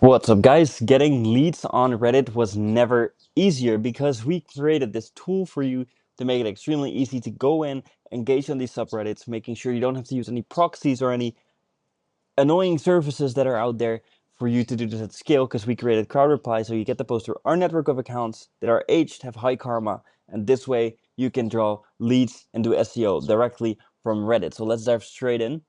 What's up, guys? Getting leads on Reddit was never easier because we created this tool for you to make it extremely easy to go in, engage on these subreddits, making sure you don't have to use any proxies or any annoying services that are out there for you to do this at scale, because we created crowd reply so you get the post through our network of accounts that are aged, have high karma, and this way you can draw leads and do SEO directly from Reddit. So let's dive straight in.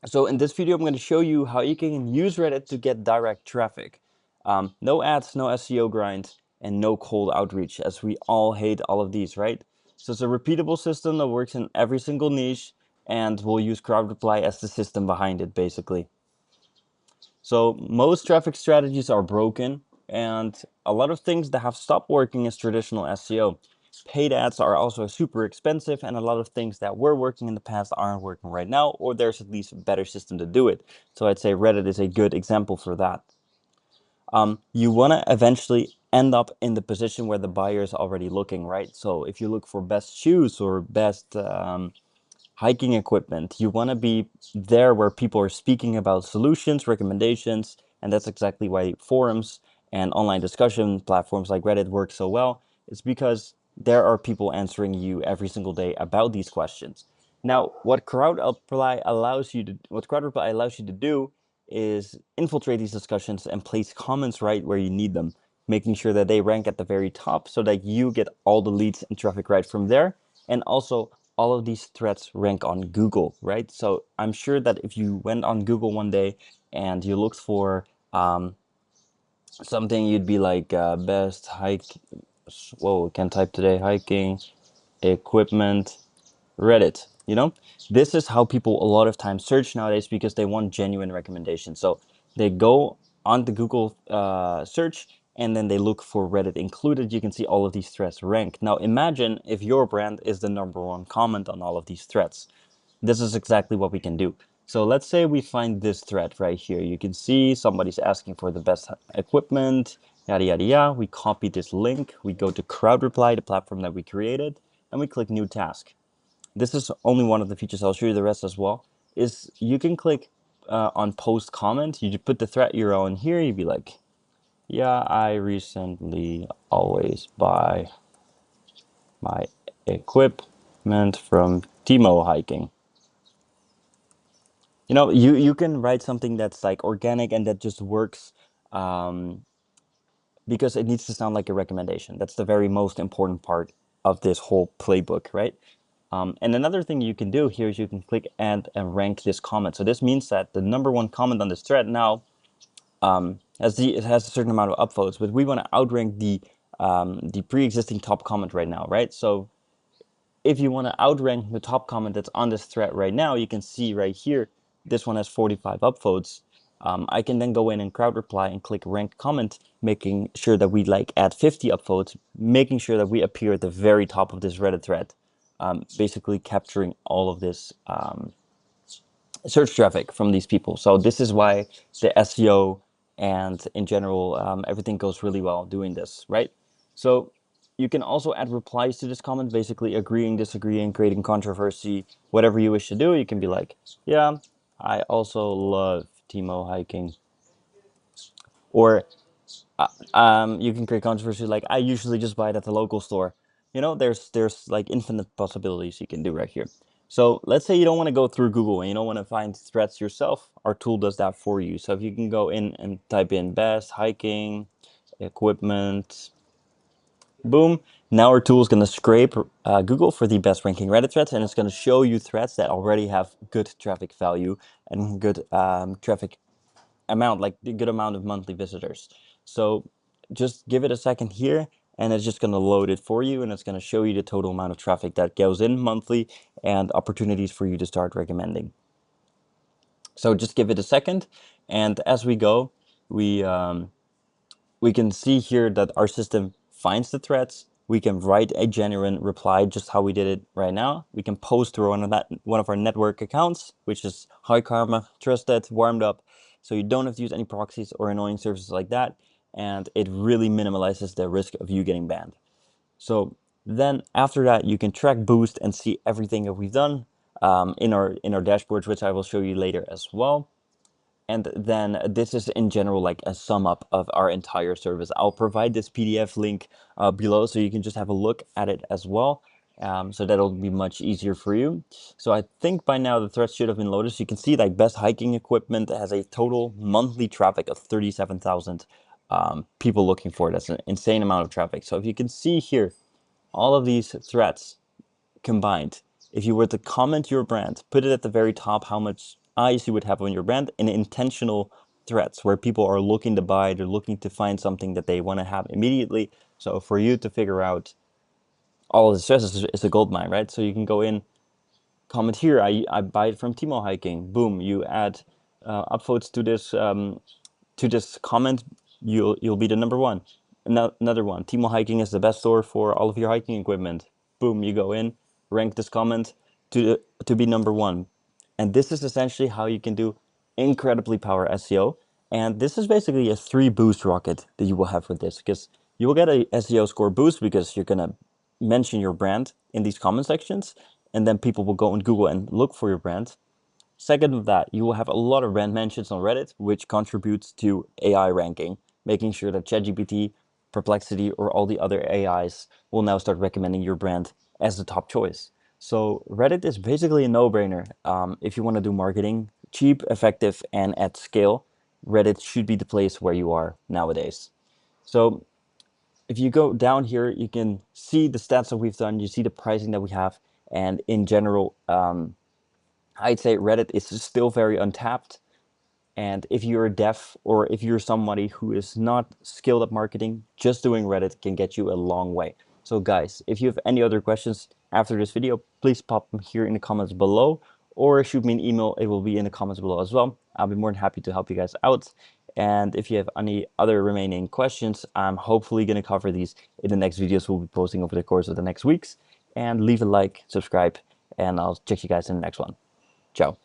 So in this video, I'm going to show you how you can use Reddit to get direct traffic. No ads, no SEO grind, and no cold outreach, as we all hate all of these, right? So it's a repeatable system that works in every single niche, and we'll use crowd reply as the system behind it, basically. So most traffic strategies are broken, and a lot of things that have stopped working is traditional SEO. Paid ads are also super expensive, and a lot of things that were working in the past aren't working right now, or there's at least a better system to do it. So I'd say Reddit is a good example for that. You want to eventually end up in the position where the buyer is already looking, right? So if you look for best shoes or best hiking equipment, you want to be there where people are speaking about solutions, recommendations, and that's exactly why forums and online discussion platforms like Reddit work so well. It's because there are people answering you every single day about these questions. Now, what crowd reply allows you to do is infiltrate these discussions and place comments right where you need them, making sure that they rank at the very top so that you get all the leads and traffic right from there. And also, all of these threads rank on Google, right? So I'm sure that if you went on Google one day and you looked for something, you'd be like best hike. Whoa, can't type today. Hiking equipment Reddit. This is how people a lot of times search nowadays because they want genuine recommendations. So they go on the Google search and then they look for Reddit included. You can see all of these threads rank. Now imagine if your brand is the #1 comment on all of these threads. This is exactly what we can do. So let's say we find this thread right here. You can see somebody's asking for the best equipment, yada, yada, yada. We copy this link. We go to crowd reply, the platform that we created, and we click new task. This is only one of the features. I'll show you the rest as well. Is you can click on post comment. You just put the thread URL in here. You'd be like, yeah, I recently always buy my equipment from Timo hiking. You can write something that's like organic and that just works, because it needs to sound like a recommendation. That's the very most important part of this whole playbook, right? And another thing you can do here is you can click add and rank this comment. So this means that the #1 comment on this thread now it has a certain amount of upvotes, but we want to outrank the pre-existing top comment right now, right? So if you want to outrank the top comment that's on this thread right now, you can see right here, this one has 45 upvotes. I can then go in and crowd reply and click rank comment, making sure that we add 50 upvotes, making sure that we appear at the very top of this Reddit thread, basically capturing all of this search traffic from these people. So this is why the SEO and in general, everything goes really well doing this, right? So you can also add replies to this comment, basically agreeing, disagreeing, creating controversy, whatever you wish to do. You can be like, yeah, I also love Timo hiking. Or you can create controversy like, I usually just buy it at the local store. There's like infinite possibilities you can do right here. So let's say you don't want to go through Google and you don't want to find threads yourself. Our tool does that for you. So if you can go in and type in best hiking equipment, boom. Now our tool is going to scrape Google for the best ranking Reddit threads, and it's going to show you threads that already have good traffic value and good traffic amount, like the good amount of monthly visitors. So just give it a second here, and it's just going to load it for you, and it's going to show you the total amount of traffic that goes in monthly and opportunities for you to start recommending. So just give it a second, and as we go, we can see here that our system finds the threads. We can write a genuine reply, just how we did it right now. We can post through one of our network accounts, which is high karma, trusted, warmed up. So you don't have to use any proxies or annoying services like that. And it really minimalizes the risk of you getting banned. So then after that, you can track, boost, and see everything that we've done in our dashboards, which I will show you later as well. And then this is in general like a sum up of our entire service. I'll provide this PDF link below so you can just have a look at it as well. So that'll be much easier for you. So I think by now the threads should have been loaded. So you can see like best hiking equipment has a total monthly traffic of 37,000 people looking for it. That's an insane amount of traffic. So if you can see here, all of these threads combined, if you were to comment your brand, put it at the very top how much eyes you would have on your brand in intentional threads where people are looking to buy, they're looking to find something that they want to have immediately. So for you to figure out all of the stress is a gold mine, right? So you can go in, comment here, I buy it from Timo Hiking. Boom, you add upvotes to this comment, you'll be the number one. Another one, Timo Hiking is the best store for all of your hiking equipment. Boom, you go in, rank this comment to be number one. And this is essentially how you can do incredibly power SEO. And this is basically a 3 boost rocket that you will have with this, because you will get a SEO score boost because you're gonna mention your brand in these comment sections, and then people will go on Google and look for your brand. Second of that, you will have a lot of brand mentions on Reddit, which contributes to AI ranking, making sure that ChatGPT, Perplexity, or all the other AIs will now start recommending your brand as the top choice. So Reddit is basically a no-brainer. If you want to do marketing, cheap, effective, and at scale, Reddit should be the place where you are nowadays. So if you go down here, you can see the stats that we've done, you see the pricing that we have, and in general, I'd say Reddit is still very untapped. And if you're a dev or if you're somebody who is not skilled at marketing, just doing Reddit can get you a long way. So guys, if you have any other questions after this video, please pop them here in the comments below or shoot me an email. It will be in the comments below as well. I'll be more than happy to help you guys out. And if you have any other remaining questions, I'm hopefully going to cover these in the next videos we'll be posting over the course of the next weeks. And leave a like, subscribe, and I'll check you guys in the next one. Ciao.